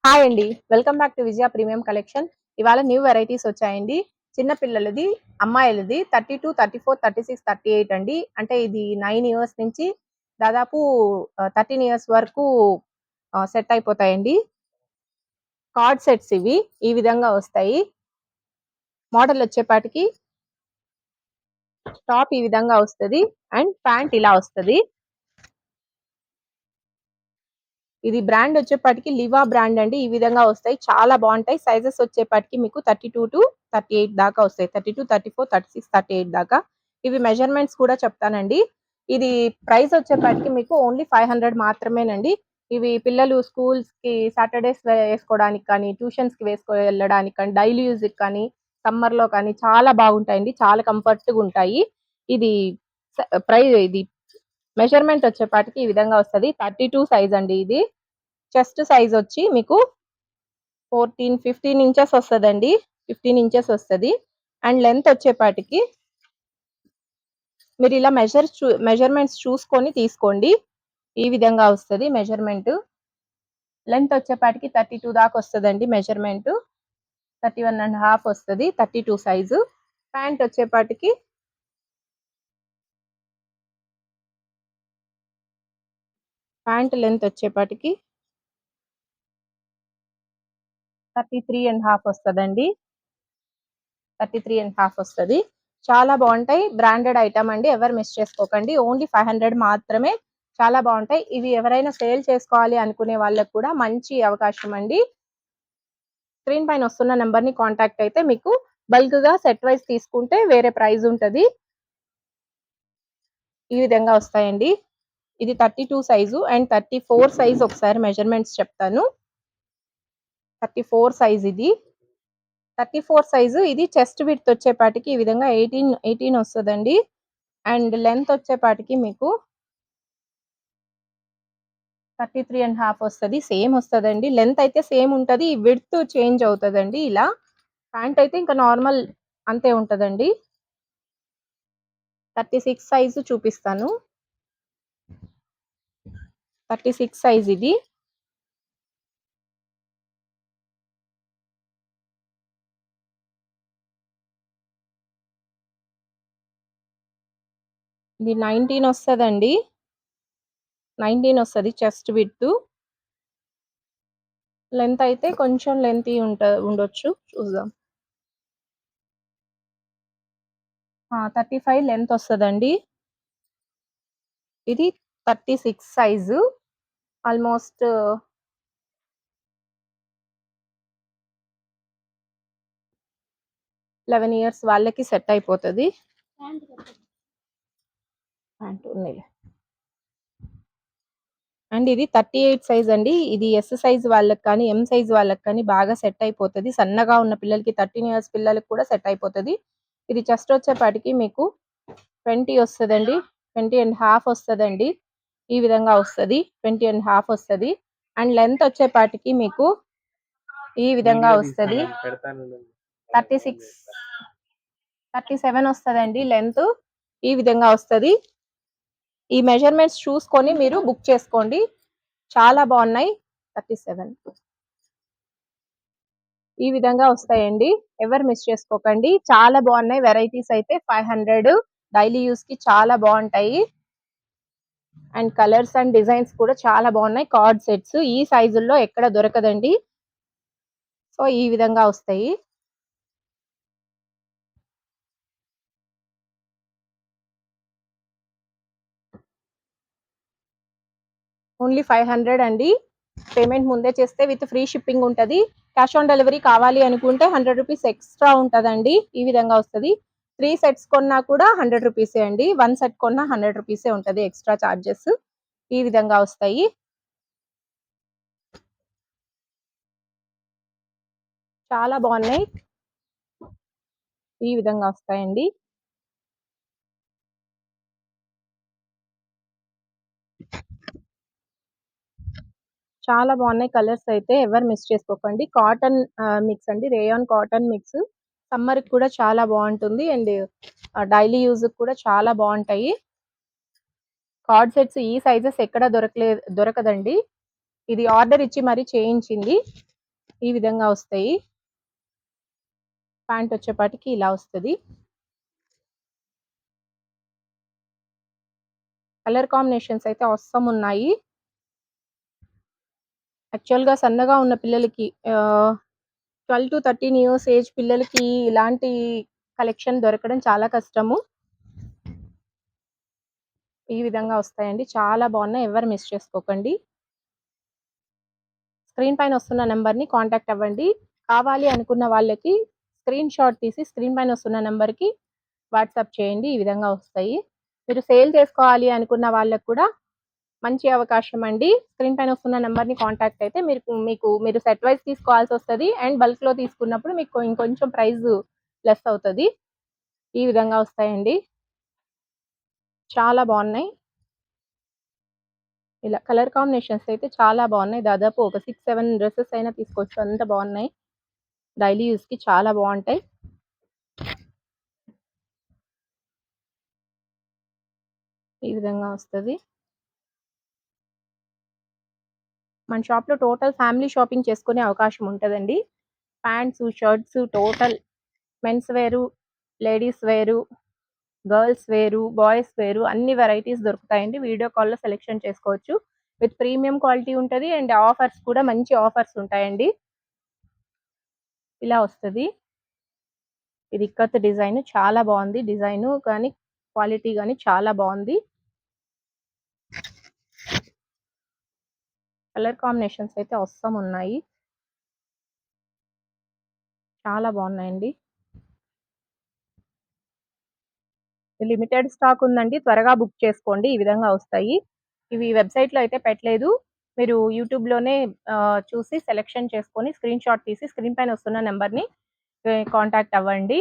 Hi అండి. Welcome back to Vijaya premium collection. ఇవాళ new varieties వచ్చాయండి. చిన్న పిల్లలది, అమ్మాయిలది 32, 34, 36, 38 అండి. అంటే ఇది 9 ఇయర్స్ నుంచి దాదాపు 13 ఇయర్స్ వరకు సెట్ అయిపోతాయండి. కార్డ్ సెట్స్ ఇవి. ఈ విధంగా వస్తాయి. మోడల్ వచ్చేపాటికి టాప్ ఈ విధంగా వస్తది అండ్ ప్యాంట్ ఇలా వస్తది. ఇది బ్రాండ్ వచ్చేపాటికి లివా బ్రాండ్ అండి. ఈ విధంగా వస్తాయి. చాలా బాగుంటాయి. సైజెస్ వచ్చేపాటికి మీకు 32 to 38 దాకా వస్తాయి. 32, 34, 36, 38 దాకా. ఇవి మెజర్మెంట్స్ కూడా చెప్తానండి. ఇది ప్రైస్ వచ్చేపాటికి మీకు ఓన్లీ 500 మాత్రమేనండి. ఇవి పిల్లలు స్కూల్స్ కి సాటర్డేస్ వేసుకోవడానికి కానీ, ట్యూషన్స్ కి వెళ్ళడానికి కానీ, డైలీ యూజ్ కానీ, సమ్మర్ లో కానీ చాలా బాగుంటాయండి. చాలా కంఫర్ట్ గా ఉంటాయి. ఇది ఇది మెజర్మెంట్ వచ్చేపాటికి ఈ విధంగా వస్తది. 32 సైజ్ అండి ఇది. చెస్ట్ సైజ్ వచ్చి మీకు 15 ఇంచెస్ వస్తదండి. 15 ఇంచెస్ వస్తది. అండ్ లెంత్ వచ్చేపాటికి మీరు ఇలా మెజర్మెంట్స్ చూసుకొని తీసుకోండి. ఈ విధంగా వస్తది మెజర్మెంట్. లెంత్ వచ్చేపాటికి 32 దాకా వస్తదండి మెజర్మెంట్. 31.5 వస్తది. 32 సైజు. ప్యాంట్ వచ్చేపాటికి ప్యాంట్ లెంత్ వచ్చేపాటికి 33.5 వస్తదండి. 33.5 వస్తది. చాలా బాగుంటాయి. బ్రాండెడ్ ఐటమ్ అండి. ఎవరు మిస్ చేసుకోకండి. ఓన్లీ 500 మాత్రమే. చాలా బాగుంటాయి. ఇవి ఎవరైనా సేల్ చేసుకోవాలి అనుకునే వాళ్ళకి కూడా మంచి అవకాశం అండి. స్క్రీన్ పైన వస్తున్న నెంబర్ ని కాంటాక్ట్ అయితే మీకు బల్క్ గా సెట్ వైస్ తీసుకుంటే వేరే ప్రైస్ ఉంటది. ఈ విధంగా వస్తాయండి. ఇది 32 సైజు అండ్ 34 సైజ్ ఒకసారి మెజర్మెంట్స్ చెప్తాను. 34 సైజ్ ఇది. 34 సైజు ఇది చెస్ట్ విడ్త్ వచ్చేపాటికి ఈ విధంగా 18 వస్తదండి. అండ్ లెంత్ వచ్చేపాటికి మీకు 33.5 వస్తది. సేమ్ వస్తదండి. లెంత్ అయితే సేమ్ ఉంటది. విడ్త్ చేంజ్ అవుతదండి ఇలా. ప్యాంట్ అయితే ఇంకా నార్మల్ అంతే ఉంటదండి. 36 సైజు చూపిస్తాను. 36 సైజ్ ఇది. ఇది 19 వస్తదండి. 19 వస్తది చెస్ట్ విడ్త్. లెంత్ అయితే కొంచెం లెంతీ ఉండొచ్చు. చూద్దాం. 35 లెంత్ వస్తదండి. ఇది 36 సైజు. ఆల్మోస్ట్ 11 ఇయర్స్ వాళ్ళకి సెట్ అయిపోతది. ప్యాంట్ ఉన్నిలే. అండ్ ఇది 38 సైజ్ అండి. ఇది ఎస్ సైజ్ వాళ్ళకి కానీ, ఎం సైజ్ వాళ్ళకి కానీ బాగా సెట్ అయిపోతది. సన్నగా ఉన్న పిల్లలకి 13 ఇయర్స్ పిల్లలకి కూడా సెట్ అయిపోతది. ఇది చెస్ట్ వచ్చేపాటికి మీకు 20 వస్తదండి. 20.5 వస్తదండి. ఈ విధంగా వస్తది. 20.5 వస్తది. అండ్ లెంత్ వచ్చేపాటికి మీకు ఈ విధంగా వస్తది. 37 వస్తదండి లెంత్. ఈ విధంగా వస్తది. ఈ మెజర్మెంట్స్ చూసుకొని మీరు బుక్ చేసుకోండి. చాలా బాగున్నాయి. 37 ఈ విధంగా వస్తాయండి. ఎవరు మిస్ చేసుకోకండి. చాలా బాగున్నాయి. వెరైటీస్ అయితే 500 డైలీ యూస్ కి చాలా బాగుంటాయి. అండ్ కలర్స్ అండ్ డిజైన్స్ కూడా చాలా బాగున్నాయి. కార్డ్ సెట్స్ ఈ సైజుల్లో ఎక్కడ దొరకదండి. సో ఈ విధంగా వస్తాయి. ఓన్లీ 500 అండి. పేమెంట్ ముందే చేస్తే విత్ ఫ్రీ షిప్పింగ్ ఉంటది. క్యాష్ ఆన్ డెలివరీ కావాలి అనుకుంటే 100 రూపీస్ ఎక్స్ట్రా ఉంటదండి. ఈ విధంగా వస్తది. 3 సెట్స్ కొన్నా కూడా 100 రూపీసే అండి. 1 సెట్ కొన్నా 100 రూపీసే ఉంటది ఎక్స్ట్రా చార్జెస్. ఈ విధంగా వస్తాయి. చాలా బాగున్నాయి. ఈ విధంగా వస్తాయండి. చాలా బాగున్నాయి కలర్స్ అయితే ఎవరు మిస్ చేసుకోకండి. కాటన్ మిక్స్ అండి. Rayon cotton mix. సమ్మర్ కి కూడా చాలా బాగుంటుంది. అండ్ డైలీ యూజ్ కూడా చాలా బాగుంటాయి. కార్డ్ సెట్స్ ఈ సైజెస్ ఎక్కడ దొరకదండి. ఇది ఆర్డర్ ఇచ్చి మరీ చేయించింది. ఈ విధంగా వస్తాయి. ప్యాంట్ వచ్చేపాటికి ఇలా వస్తది. కలర్ కాంబినేషన్స్ అయితే ఆసమ్ ఉన్నాయి. యాక్చువల్‌గా సన్నగా ఉన్న పిల్లలకి 12-13 ఇయర్స్ ఏజ్ పిల్లలకి ఇలాంటి కలెక్షన్ దొరకడం చాలా కష్టము. ఈ విధంగా వస్తాయండి. చాలా బాగున్నాయి. ఎవరు మిస్ చేసుకోకండి. స్క్రీన్ పైన వస్తున్న నంబర్‌ని కాంటాక్ట్ అవ్వండి. కావాలి అనుకున్న వాళ్ళకి స్క్రీన్ షాట్ తీసి స్క్రీన్ పైన వస్తున్న నంబర్‌కి వాట్సాప్ చేయండి. ఈ విధంగా వస్తాయి. మీరు సేల్ చేసుకోవాలి అనుకున్న వాళ్ళకి కూడా మంచి అవకాశం అండి. స్క్రీన్ పైన వస్తున్న నంబర్‌ని కాంటాక్ట్ అయితే మీరు సెట్ వైస్ తీసుకోవాల్సొస్తది. అండ్ బల్క్‌లో తీసుకున్నప్పుడు మీకు ఇంకొంచెం ప్రైస్ లెస్ అవుతది. ఈ విధంగా వస్తాయండి. చాలా బాగున్నాయి. ఇలా కలర్ కాంబినేషన్స్ అయితే చాలా బాగున్నాయి. దాదాపు ఒక 6, 7 డ్రెసెస్ అయినా తీసుకోవచ్చు. అంత బాగున్నాయి. డైలీ యూజ్‌కి చాలా బాగుంటాయి. ఈ విధంగా వస్తది. మన షాప్‌లో టోటల్ ఫ్యామిలీ షాపింగ్ చేసుకునే అవకాశం ఉంటదండి. ప్యాంట్సు, షర్ట్సు టోటల్ మెన్స్ వేరు, లేడీస్ వేరు, గర్ల్స్ వేరు, బాయ్స్ వేరు అన్ని వెరైటీస్ దొరుకుతాయండి. వీడియో కాల్‌లో సెలెక్షన్ చేసుకోవచ్చు. విత్ ప్రీమియం క్వాలిటీ ఉంటది. అండ్ ఆఫర్స్ కూడా మంచి ఆఫర్స్ ఉంటాయండి. ఇలా వస్తది. ఇది ఇక్కత్ డిజైన్ చాలా బావుంది. డిజైను కానీ, క్వాలిటీ గాని చాలా బావుంది. కలర్ కాంబినేషన్స్ అయితే ఆసమ్ ఉన్నాయి. చాలా బావున్నాయండి. లిమిటెడ్ స్టాక్ ఉందండి. త్వరగా బుక్ చేసుకోండి. ఈ విధంగా వస్తాయి. ఇవి వెబ్‌సైట్‌లో అయితే పెట్టలేదు. మీరు యూట్యూబ్‌లోనే చూసి సెలెక్షన్ చేసుకొని స్క్రీన్ షాట్ తీసి స్క్రీన్ పైన వస్తున్న నంబర్‌ని కాంటాక్ట్ అవ్వండి.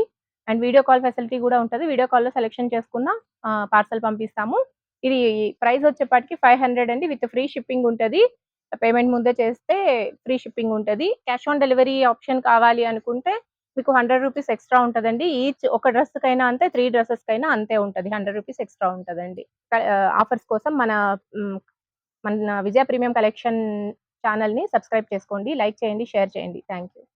అండ్ వీడియో కాల్ ఫెసిలిటీ కూడా ఉంటది. వీడియో కాల్‌లో సెలెక్షన్ చేసుకున్న పార్సెల్ పంపిస్తాము. ఇది ప్రైస్ వచ్చేపాటికి 500 అండి. విత్ ఫ్రీ షిప్పింగ్ ఉంటది. పేమెంట్ ముందే చేస్తే ఫ్రీ షిప్పింగ్ ఉంటది. క్యాష్ ఆన్ డెలివరీ ఆప్షన్ కావాలి అనుకుంటే మీకు రూ. 100 ఎక్స్‌ట్రా ఉంటదండి. ఈచ్ ఒక డ్రెస్‌కైనా అంతే, 3 డ్రెసెస్‌కైనా అంతే ఉంటది. రూ. 100 ఎక్స్‌ట్రా ఉంటదండి. ఆఫర్స్ కోసం హ్మ్, మన విజయ ప్రీమియం కలెక్షన్ ఛానెల్‌ని సబ్స్క్రైబ్ చేసుకోండి. లైక్ చేయండి, షేర్ చేయండి. Thank you.